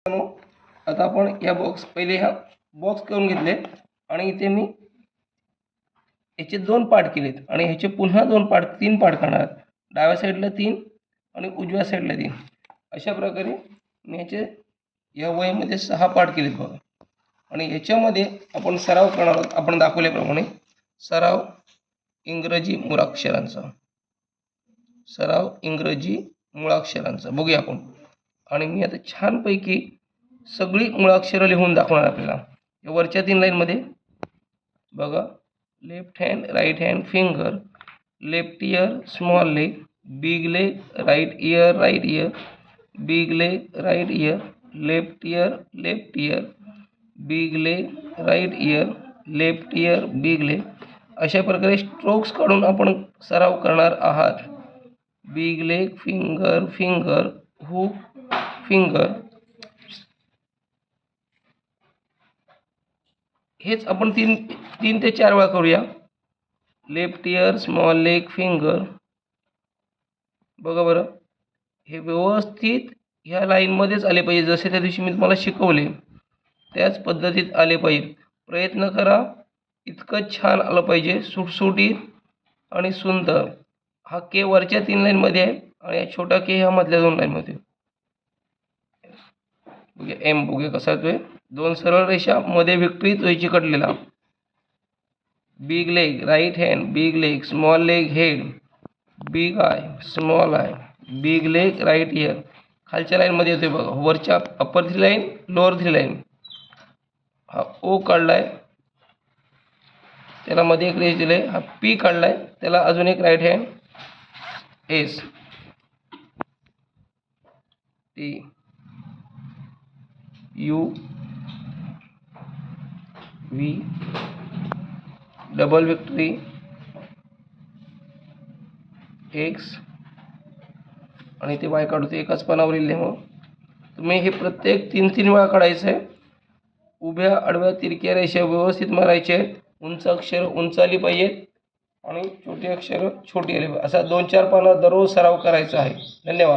आता आपण या बॉक्स पहिले ह्या बॉक्स करून घेतले आणि इथे मी याचे 2 पार्ट केलेत आणि ह्याचे पुन्हा 2 पार्ट 3 पार्ट करणार. डाव्या साईडला 3 आणि उजव्या साईडला 3 अशा प्रकारे मी ह्याचे या वहीमध्ये 6 पार्ट केलेत बघा. आणि याच्यामध्ये आपण सराव करणार आहोत. आपण दाखवल्याप्रमाणे सराव इंग्रजी मूळाक्षरांचा, सराव इंग्रजी मूळाक्षरांचा बघूया आपण. आणि मी आता छानपैकी सगळी मूळाक्षरं लिहून दाखवणार आपल्याला. या वरच्या 3 लाईनमध्ये बघा, left hand, right hand, finger, left ear, small leg, big leg, right ear, big leg, right ear, left ear, big leg, right ear, left ear, big leg अशा प्रकारे स्ट्रोक्स काढून आपण सराव करणार आहात. Big leg, finger, finger, hook, finger. हेच आपण 3 ते 4 वेळा करूया. Left ear, small leg, finger. बघा बरं, हे व्यवस्थित ह्या लाईनमध्येच आले पाहिजे. जसे त्या दिवशी मी तुम्हाला शिकवले त्याच पद्धतीत आले पाहिजे. प्रयत्न करा, इतकं छान आलं पाहिजे, सुटसुटीत आणि सुंदर. हा के वरच्या 3 लाईनमध्ये आहे आणि हा छोटा के ह्या मधल्या 2 लाईनमध्ये. बघूया एम, बघूया कसा येतोय. 2 सरळ रेषा, मध्ये विपरीत व्हायची कटलेला. Big leg, right hand, big leg, small leg, head, big eye, small eye, big leg, right ear. खालच्या लाईनमध्ये येतोय बघा. वरच्या अप्पर 3 लाईन, लोअर 3 लाईन. हा ओ काढलाय, त्याला मध्ये एक रेष दिले. हा पी काढलाय, त्याला अजून एक right hand, S, T, U, V, double victory, X आणि ते वाय काढतो. एकाच पानावर लिहिले. मग तुम्ही हे प्रत्येक 3-3 वेळा काढायचं आहे. उभ्या आडव्या तिरक्या रेषा व्यवस्थित मारायच्या आहेत. उंच अक्षर उंच आली पाहिजेत आणि छोटी अक्षर छोटी आली पाहिजे. असा 2-4 पानं दररोज सराव करायचा आहे. धन्यवाद.